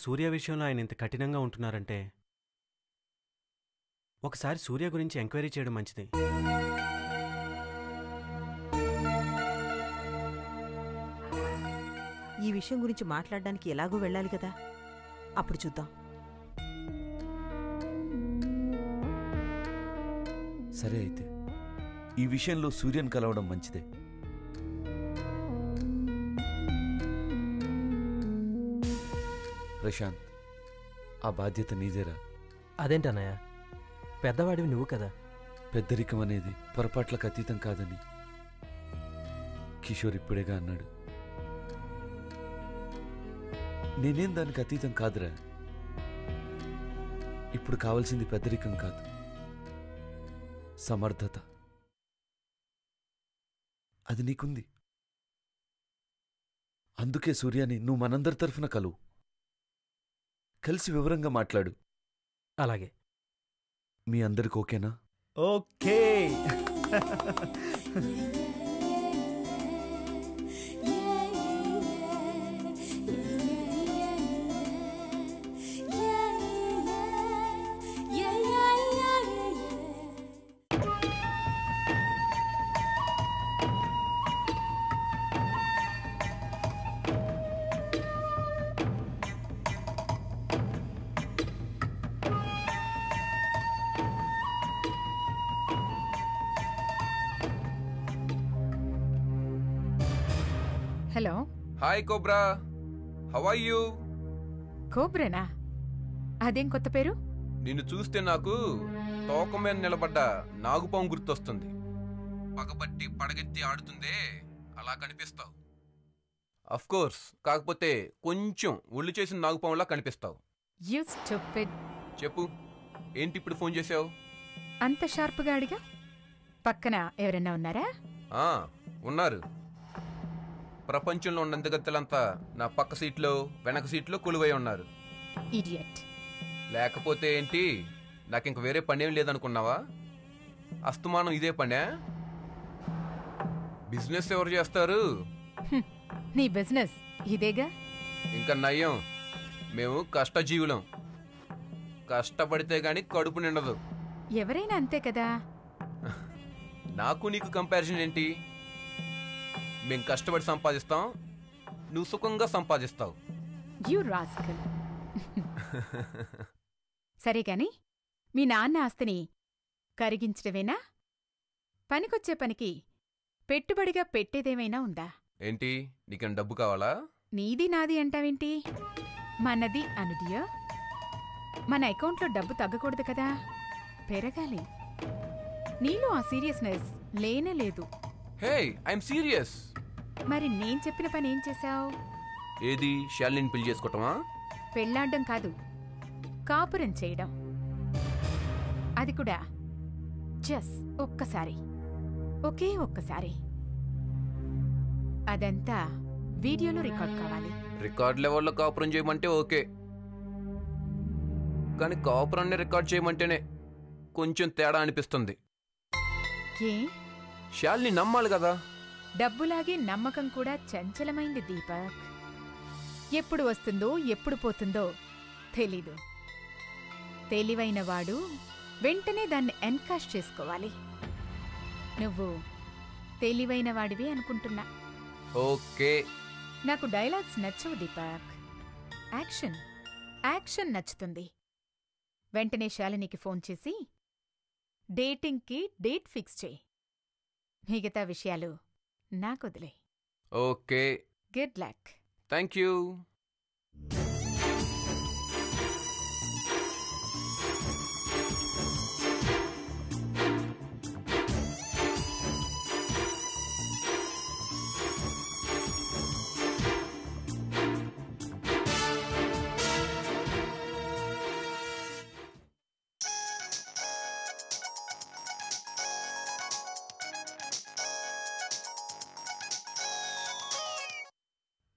సూర్య విషయంలో ఆయన ఇంత కఠినంగా ఉంటున్నారంటే ఒకసారి సూర్య గురించి ఎంక్వైరీ చేయడం మంచిది. ఈ విషయం గురించి మాట్లాడడానికి ఎలాగూ వెళ్ళాలి కదా, అప్పుడు చూద్దాం. సరే అయితే ఈ విషయంలో సూర్యను కలవడం మంచిదే. ప్రశాంత్, ఆ బాధ్యత నీదేరా. అదేంటన్నయ్య, పెద్దవాడివి నువ్వు కదా. పెద్దరికం అనేది పొరపాట్లకు అతీతం కాదని కిషోర్ ఇప్పుడేగా అన్నాడు. నేనేం దానికి అతీతం కాదురా. ఇప్పుడు కావాల్సింది పెద్దరికం కాదు, సమర్థత. అది నీకుంది. అందుకే సూర్యాని నువ్వు మనందరి తరఫున కలువు, కలిసి వివరంగా మాట్లాడు. అలాగే. మీ అందరికి ఓకేనా? Okay. Hello. Hi Cobra, how are you? కోబ్రానా? అదేం కొత్త పేరు? నిన్ను చూస్తే నాకు తోక మీద నిలబడ్డ నాగుపాము గుర్తొస్తుంది. పగబట్టి పడగెత్తి ఆడుతుందే, అలా కనిపిస్తావు. అఫ్ కోర్స్, కాకపోతే కొంచెం ఒళ్ళు చేసిన నాగుపాములా కనిపిస్తావు. You stupid. చెప్పు, ఏంటి ఇప్పుడు ఫోన్ చేసావు? అంత షార్ప్గా అడిగా. పక్కన ఎవరైనా ఉన్నారా? ఉన్నారు. ప్రపంచంలో ఉన్న అందగత్తెలంతా నా పక్క సీట్లో వెనక సీట్లో కొలువై ఉన్నారు. ఇడియట్. లేకపోతే ఏంటి, నాకింక వేరే పనేం లేదనుకున్నావా? అస్తమానం ఇదే పనే? బిజినెస్ ఎవరు చేస్తారు? నీ బిజినెస్ ఇదేగా. ఇంకా నయ్యం, మేము కష్టజీవులం. కష్టపడితే గాని కడుపు నిండదు. ఎవరైనా అంతే కదా. నాకు నీకు కంపారిజన్ ఏంటి? మేం కష్టపడి సంపాదిస్తాం, నువ్వు సుఖంగా సంపాదిస్తావు. You rascal. సరే కాని, మీ నాన్న ఆస్తిని కరిగించడమేనా? పనికొచ్చే పనికి పెట్టుబడిగా పెట్టేదేమైనా ఉందా? ఏంటి, నీకేం డబ్బు కావాలా? నీది నాది అంటావేంటి? మనది అనుడియా. మన అకౌంట్లో డబ్బు తగ్గకూడదు కదా, పెరగాలి. నీలో ఆ సీరియస్నెస్ లేనే లేదు. హే, ఐఎమ్ సీరియస్. మరి నేను చెప్పిన పని ఏం చేశావు? ఏది, శాలిని పెళ్లి చేసుకోవటమా? పెళ్లాడ్డం కాదు, కాపురం చేయడం. అది కూడా జస్ట్ ఒక్కసారి, ఒకే ఒక్కసారి. అదంతా వీడియోలో రికార్డ్ కావాలి. రికార్డ్ లెవెల్లో కాపురం చేయమంటే ఓకే, కానీ కాపురాన్ని రికార్డ్ చేయమంటేనే కొంచెం తేడా అనిపిస్తుంది. ఏ? శాలిని నమ్మాలి కదా. డబ్బులాగే నమ్మకం కూడా చంచలమైంది దీపక్. ఎప్పుడు వస్తుందో ఎప్పుడు పోతుందో తెలీదు. తెలివైన వాడు వెంటనే దాన్ని ఎన్కాష్ చేసుకోవాలి. నువ్వు తెలివైన వాడివి అనుకుంటున్నా. ఓకే. నాకు డైలాగ్స్ నచ్చవు దీపక్, యాక్షన్. యాక్షన్ నచ్చుతుంది. వెంటనే శాలినికి ఫోన్ చేసి డేటింగ్కి డేట్ ఫిక్స్ చేయి. మిగతా విషయాలు నాకొదిలే. Okay. Good luck. Thank you.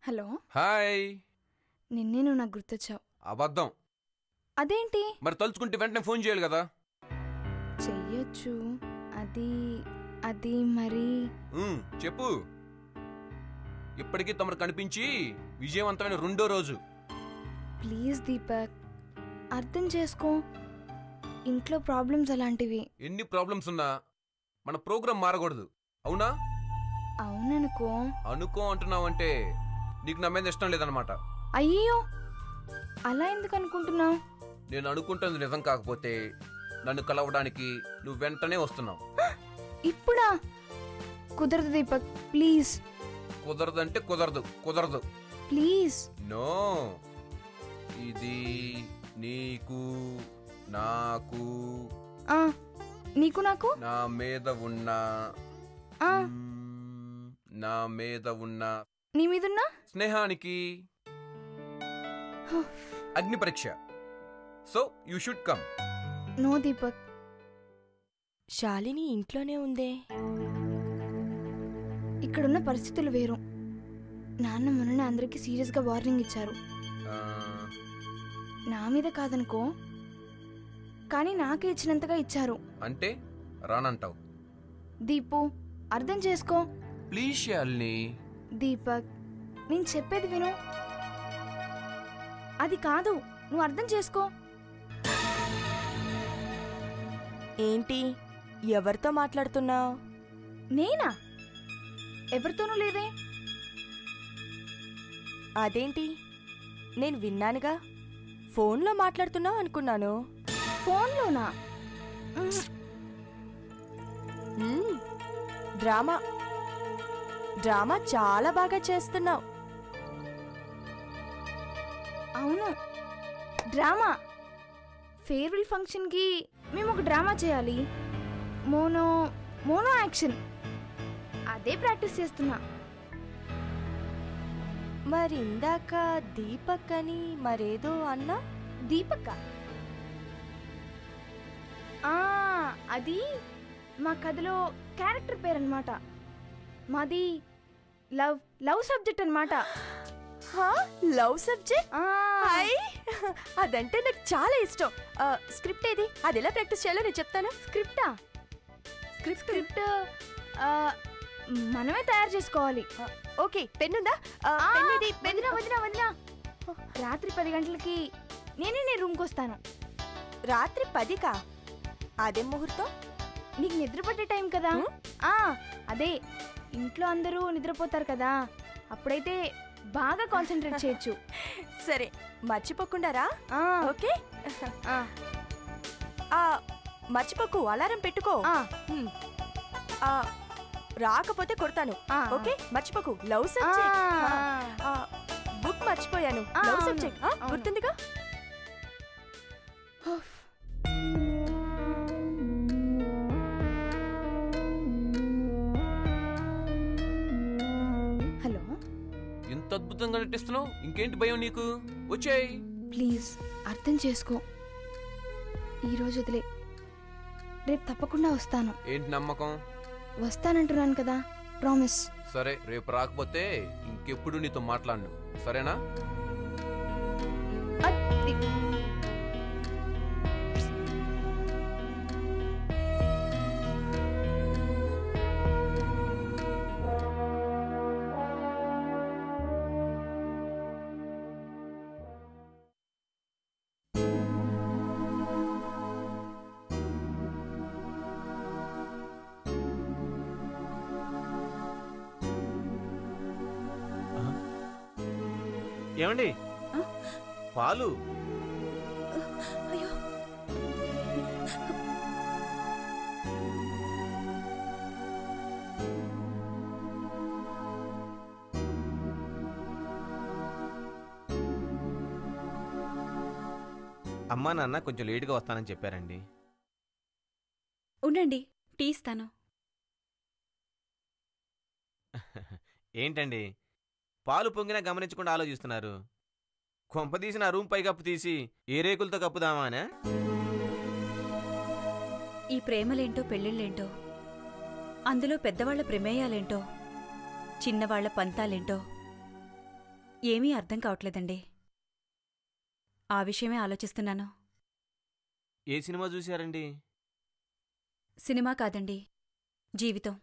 Hello. Hi. నిన్నే నువ్వు నాకు గుర్తొచ్చావు. అబద్ధం. అదేంటి? మరి తలుచుకుంటే వెంటనే ఫోన్ చేయాలి కదా. చెయ్యొచ్చు. అది అది మరి చెప్పు. ఇప్పటికీ తమరు కనిపించి విజయవంతమైన రెండో రోజు. ప్లీజ్ దీపక్, అర్థం చేసుకో. ఇంట్లో ప్రాబ్లమ్స్ అలాంటివి. ఎన్ని ప్రాబ్లమ్స్ ఉన్నా మన ప్రోగ్రాం మారకూడదు, అవునా? అవుననుకో. అనుకో అంటున్నావంటే నీకు నా మీద ఇష్టం లేదనమాట. అయ్యో, అలా ఎందుకు అనుకుంటున్నావు? నేను అనుకుంటుంది నిజం కాకపోతే నన్ను కలవడానికి నువ్వు వెంటనే వస్తున్నావు. ఇప్పుడా? కుదరదు దీపక్, ప్లీజ్. కుదరదంటే కుదరదు, కుదరదు. ప్లీజ్. నో, ఇది నీకు నాకు ఆ, నీకు నాకు? నా మీద ఉన్న ఆ, నా మీద ఉన్న నీ మీదున్నా? స్నేహానికి అగ్ని పరీక్ష. So you should come. No Deepak. Shalini ఇంట్లోనే ఉందే. ఇక్కడున్న పరిస్థితులు వేరు. నాన్న మొన్ననే అందరికీ సీరియస్గా వార్నింగ్ ఇచ్చారు. నా మీద కాదనుకో, కానీ నాకే ఇచ్చినంతగా ఇచ్చారు. అంటే రానంటావు? దీపు, అర్థం చేసుకో. ప్లీజ్ శాలిని. దీపక్, నేను చెప్పేది విను. అది కాదు, నువ్వు అర్థం చేసుకో. ఏంటి, ఎవరితో మాట్లాడుతున్నావు? నేనా? ఎవరితోనూ లేదే. అదేంటి, నేను విన్నానుగా. ఫోన్లో మాట్లాడుతున్నావు అనుకున్నాను. ఫోన్లోనా? మ్మ్, డ్రామా డ్రామా చాలా బాగా చేస్తున్నావు. అవును, డ్రామా. ఫేర్వెల్ ఫంక్షన్కి మేము ఒక డ్రామా చేయాలి. Mono mono action. అదే ప్రాక్టీస్ చేస్తున్నా. మరి ఇందాక దీపక్ అని మరేదో అన్నా? దీపక్క? అది మా కథలో క్యారెక్టర్ పేరు అన్నమాట. మాది లవ్ లవ్ సబ్జెక్ట్ అన్నమాట. Love subject? అదంటే నాకు చాలా ఇష్టం. స్క్రిప్ట్ ఏది? అది ఎలా ప్రాక్టీస్ చేయాలో నేను చెప్తాను. స్క్రిప్టా? స్క్రిప్ట్ మనమే తయారు చేసుకోవాలి. ఓకే, పెన్నుందా? వదినా వదినా వదినా, రాత్రి 10 గంటలకి నేనే నీ రూమ్కి వస్తాను. రాత్రి 10కా? అదే ముహూర్తం? నీకు నిద్ర పట్టే టైం కదా. అదే, ఇంట్లో అందరూ నిద్రపోతారు కదా, అప్పుడైతే బాగా కాన్సన్ట్రేట్ చేయొచ్చు. సరే, మర్చిపోకుండా రా. ఓకే, మర్చిపోకు. అలారం పెట్టుకో. రాకపోతే కొడతాను. ఓకే, మర్చిపోకు. Love subject. బుక్ మర్చిపోయాను. లవ్ సబ్జెక్ట్ గుర్తుందిగా. హలో, ఇంత అద్భుతంగా నటిస్తున్నావు, ఇంకేంటి భయం నీకు? వచ్చేయ్. ప్లీజ్ అర్థం చేసుకో. ఈరోజు వదిలే, రేపు తప్పకుండా వస్తాను. ఏంటి నమ్మకం? వస్తానంటున్నాను కదా, ప్రామిస్. సరే, రేపు రాకపోతే ఇంకెప్పుడు నీతో మాట్లాడను, సరేనా? ఏమండి, పాలు. అయ్యో, అమ్మా నాన్న కొంచెం లేటుగా వస్తానని చెప్పారండి. ఉండండి, టీ ఇస్తాను. ఏంటండి, పాలు పొంగినా గమనించకుండా ఆలోచిస్తున్నారు? కొంపదీసి నా రూమ్ పైకప్పు తీసి ఏ రేకులతో కప్పుదామానా? ఈ ప్రేమలేంటో పెళ్ళిళ్ళేంటో, అందులో పెద్దవాళ్ల ప్రమేయాలేంటో, చిన్నవాళ్ల పంతాలేంటో ఏమీ అర్థం కావట్లేదండి. ఆ విషయమే ఆలోచిస్తున్నాను. ఏ సినిమా చూశారండి? సినిమా కాదండి, జీవితం.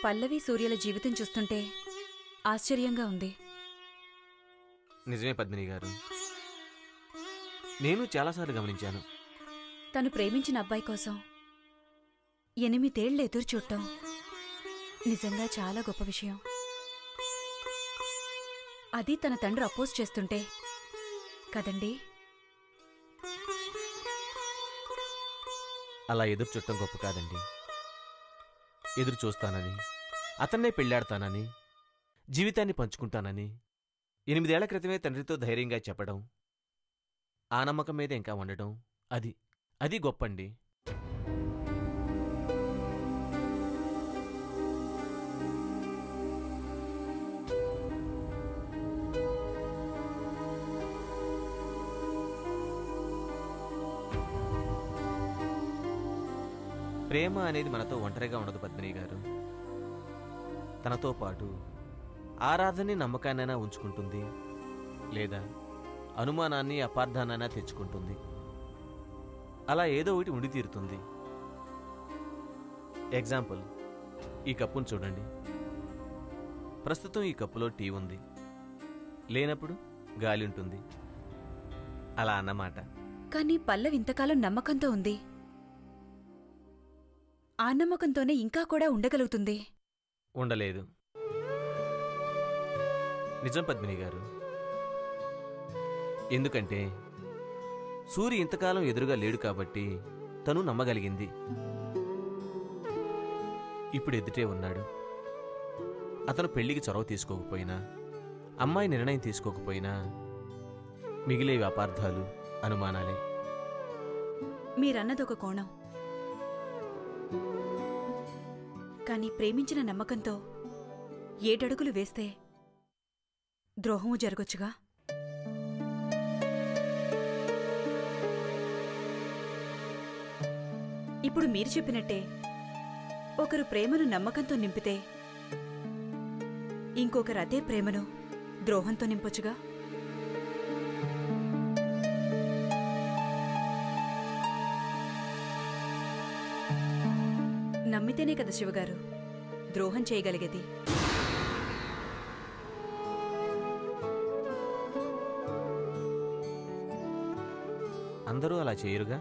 పల్లవి సూర్యల జీవితం చూస్తుంటే ఆశ్చర్యంగా ఉంది. నిజమే పద్మిని గారు, నేను చాలాసార్లు గమనించాను. తను ప్రేమించిన అబ్బాయి కోసం 8 ఏళ్లు ఎదురు చూడటం నిజంగా చాలా గొప్ప విషయం. అది తన తండ్రి అపోజ్ చేస్తుంటే కదండి. అలా ఎదురు చుట్టం గొప్ప కాదండి. ఎదురు చూస్తానని, అతన్నే పెళ్ళాడతానని, జీవితాన్ని పంచుకుంటానని 8 ఏళ్ల క్రితమే తండ్రితో ధైర్యంగా చెప్పడం, ఆ నమ్మకం మీద ఇంకా ఉండడం, అది గొప్పండి. ప్రేమ అనేది మనతో ఒంటరిగా ఉండదు పద్మిని గారు. తనతో పాటు ఆరాధనని, నమ్మకాన్నైనా ఉంచుకుంటుంది, లేదా అనుమానాన్ని, అపార్థాన్నైనా తెచ్చుకుంటుంది. అలా ఏదో ఒకటి ఉండి తీరుతుంది. ఎగ్జాంపుల్, ఈ కప్పును చూడండి. ప్రస్తుతం ఈ కప్పులో టీ ఉంది, లేనప్పుడు గాలి ఉంటుంది. అలా అన్నమాట. కానీ పల్లవి ఇంతకాలం నమ్మకంతో ఉంది. ఆ నమ్మకంతోనే ఇంకా కూడా ఉండగలుగుతుంది. ఉండలేదు. నిజం పద్మిని గారు. ఎందుకంటే సూరి ఇంతకాలం ఎదురుగా లేడు కాబట్టి తను నమ్మగలిగింది. ఇప్పుడు ఎదుటే ఉన్నాడు. అతను పెళ్లికి చొరవ తీసుకోకపోయినా, అమ్మాయి నిర్ణయం తీసుకోకపోయినా మిగిలేవి అపార్థాలు, అనుమానాలే. మీరన్నదొక కోణం. కానీ ప్రేమించిన నమ్మకంతో 7 అడుగులు వేస్తే ద్రోహము జరగొచ్చుగా. ఇప్పుడు మీరు చెప్పినట్టే ఒకరు ప్రేమను నమ్మకంతో నింపితే ఇంకొకరు అదే ప్రేమను ద్రోహంతో నింపొచ్చుగా. నమ్మితేనే కదా శివగారు ద్రోహం చేయగలిగేది. అందరూ అలా చేయరుగా.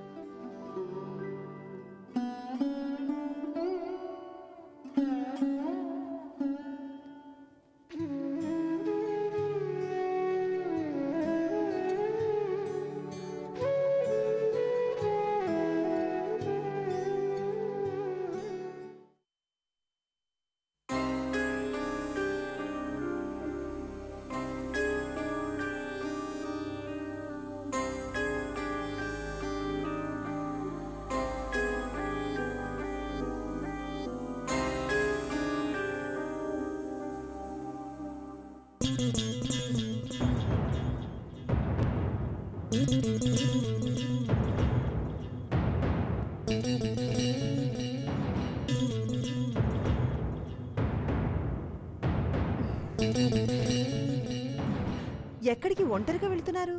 ఎక్కడికి ఒంటరిగా వెళ్తున్నారు?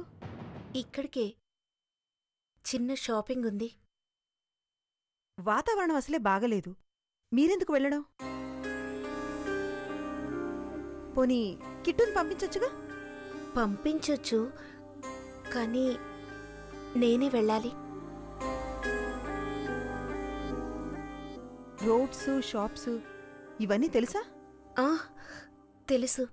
ఇక్కడికే, చిన్న షాపింగ్ ఉంది. వాతావరణం అసలే బాగలేదు, మీరెందుకు వెళ్ళడం? పోనీ కిట్టుని పంపించొచ్చుగా. పంపించొచ్చు, కానీ నేనే వెళ్ళాలి. రోడ్స్, షాప్స్ ఇవన్నీ తెలుసా? తెలుసు.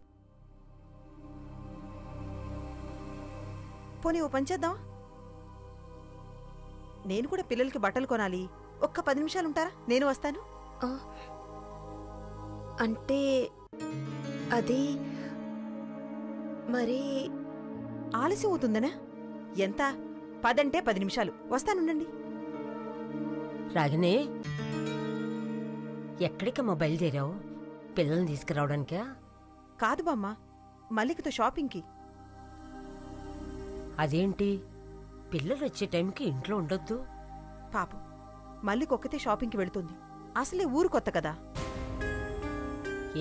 పోనీ ఓ పని చేద్దాం, నేను కూడా పిల్లలకి బట్టలు కొనాలి. ఒక్క 10 నిమిషాలు ఉంటారా? నేను వస్తాను. అంటే అది మరి ఆలస్యం అవుతుందనా? ఎంత? 10 అంటే 10 నిమిషాలు. వస్తానుండండి. రాగిని, ఎక్కడికమ్మా బయలుదేరావు? పిల్లల్ని తీసుకురావడానికా? కాదు బామ్మ, మల్లికతో షాపింగ్కి. అదేంటి, పిల్లలు వచ్చే టైంకి ఇంట్లో ఉండొద్దు? పాపం మల్లికొక్కతే షాపింగ్కి వెళుతుంది. అసలే ఊరు కొత్త కదా.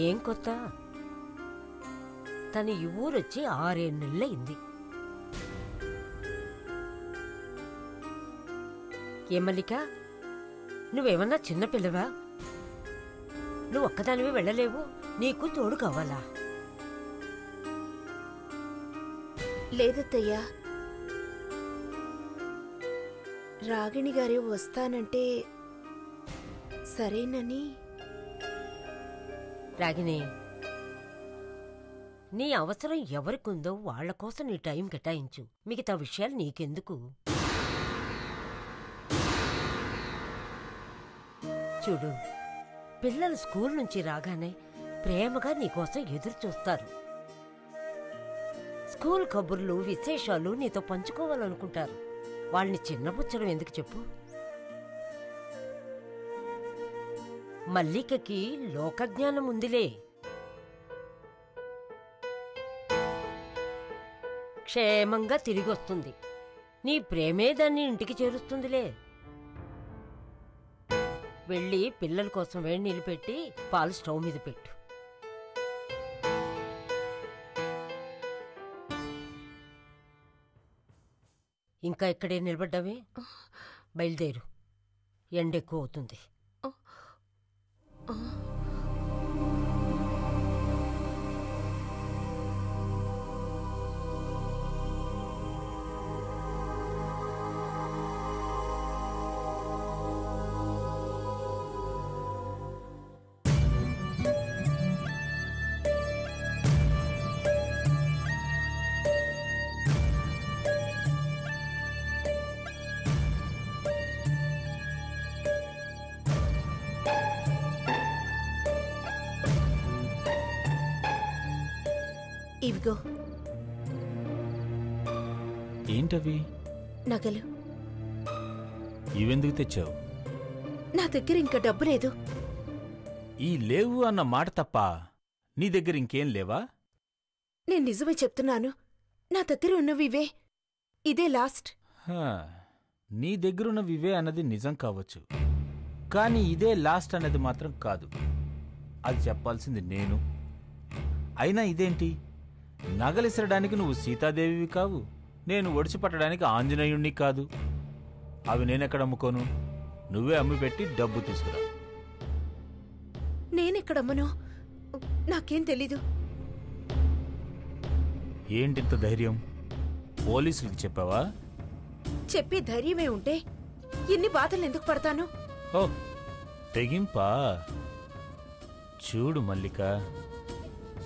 ఏం కొత్త? తను ఈ ఊరొచ్చి 6-7 నెలలయింది. ఏ మల్లిక, నువ్వేమన్నా చిన్నపిల్లవా? నువ్వు ఒక్కదానివే వెళ్ళలేవు, నీకు తోడు కావాలా? లేదత్తయ్యా, రాగిణి గారు వస్తానంటే సరేనని. రాగిణి, నీ అవసరం ఎవరికుందో వాళ్ల కోసం నీ టైం కేటాయించు. మిగతా విషయాలు నీకెందుకు? చూడు, పిల్లలు స్కూల్ నుంచి రాగానే ప్రేమగా నీకోసం ఎదురు చూస్తారు. స్కూల్ కబుర్లు, విశేషాలు నీతో పంచుకోవాలనుకుంటారు. వాళ్ళని చిన్నపుచ్చడం ఎందుకు చెప్పు? మల్లికకి లోకజ్ఞానం ఉందిలే. క్షేమంగా తిరిగొస్తుంది. నీ ప్రేమే దాన్ని ఇంటికి చేరుస్తుందిలే. వెళ్ళి పిల్లల కోసం వేడి నీళ్ళు పెట్టి పాలు స్టవ్ మీద పెట్టు. ఇంకా ఇక్కడే నిలబడ్డావే? బయలుదేరు, ఎండెక్కువ అవుతుంది. ఇవిగో ఏంటవి? నగలు. ఇవెందుకు తెచ్చావు? నా దగ్గర ఇంకా డబ్బు లేదు. ఈ లేవు అన్న మాట తప్ప నీ దగ్గర ఇంకేం లేవా? నేను నిజమే చెప్తున్నాను, నా దగ్గర ఉన్నవివే. ఇదే లాస్ట్. నీ దగ్గరున్నవివే అన్నది నిజం కావచ్చు, కానీ ఇదే లాస్ట్ అన్నది మాత్రం కాదు. అది చెప్పాల్సింది నేను. అయినా ఇదేంటి? నగలిసరడానికి నువ్వు సీతాదేవివి కావు, నేను ఒడిసి పట్టడానికి ఆంజనేయుణ్ణి కాదు. అవి నేనెక్కడ అమ్ముకోను? నువ్వే అమ్మి పెట్టి డబ్బు తీసుకురా. నేనెక్కడమ్మనో నాకేం తెలీదు. ఏంటింత ధైర్యం? పోలీసులకి చెప్పావా? చెప్పి ధైర్యమే ఉంటే ఇన్ని బాధలు ఎందుకు పడతాను? ఓ తెగింపా? చూడు మల్లిక,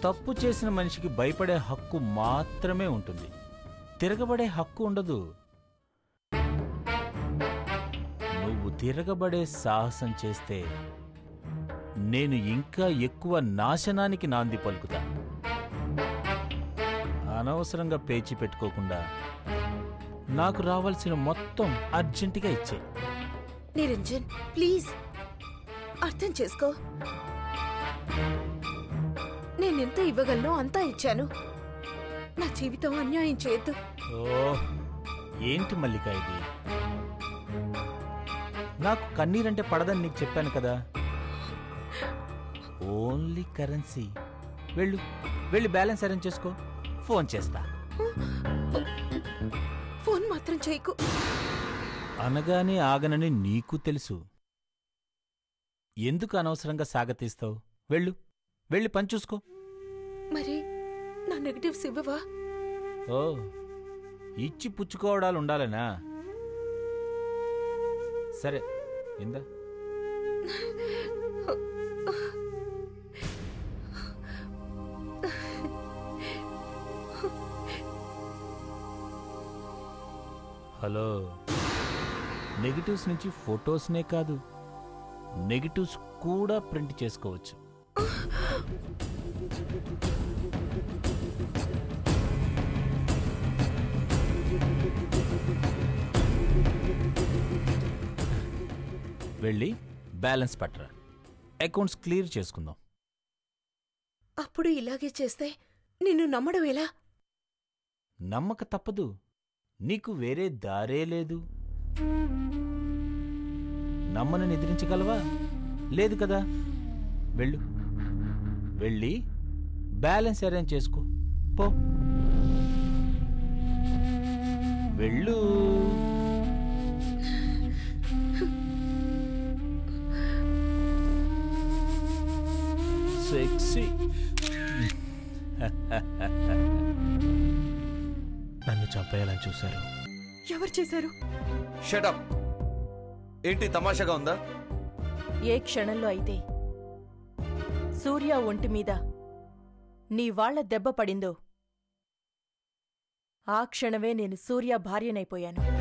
తప్పు చేసిన మనిషికి భయపడే హక్కు మాత్రమే ఉంటుంది, తిరగబడే హక్కు ఉండదు. నువ్వు తిరగబడే సాహసం చేస్తే నేను ఇంకా ఎక్కువ నాశనానికి నాంది పలుకుతా. అనవసరంగా పేచీ పెట్టుకోకుండా నాకు రావాల్సిన మొత్తం అర్జెంటుగా ఇచ్చే. నిరంజన్, ప్లీజ్ అర్థం చేసుకో. నేనెంత ఇవ్వగలనో అంతా ఇచ్చాను. నా జీవితం అన్యాయం చేయొద్దు. ఓ ఏంటి మల్లిక ఇది? నాకు కన్నీరంటే పడదని నీకు చెప్పాను కదా. Only currency. వెళ్ళి బ్యాలెన్స్ అరేంజ్ చేసుకో, ఫోన్ చేస్తా. ఫోన్ మాత్రం చేయకు. అనగానే ఆగనని నీకు తెలుసు. ఎందుకు అనవసరంగా సాగతీస్తావు? వెళ్ళి పని చూసుకో. మరి నా నెగటివ్స్ ఇవ్వవా? ఓ ఇచ్చి పుచ్చుకోవడాలుండాలనా? సరే ఇందా. హలో, నెగటివ్స్ నుంచి ఫొటోస్నే కాదు, నెగటివ్స్ కూడా ప్రింట్ చేసుకోవచ్చు. వెళ్ళి బ్యాలెన్స్ పట్టరా, అకౌంట్స్ క్లియర్ చేసుకుందాం. అప్పుడు ఇలాగే చేస్తే నిన్ను నమ్మడం ఎలా? నమ్మక తప్పదు, నీకు వేరే దారే లేదు. నమ్మను నిద్రించగలవా? లేదు కదా. వెళ్ళి బ్యాలెన్స్ అరేంజ్ చేసుకో పో. వెళ్ళు. సెక్సీ. నన్ను చంపేయాలని చూశారు. ఎవరు చేశారు? షటప్. ఏంటి తమాషాగా ఉందా? ఏ క్షణంలో అయితే సూర్య ఒంటి మీద నీ వాళ్ల దెబ్బ పడిందో ఆ క్షణమే నేను సూర్య భార్యనైపోయాను.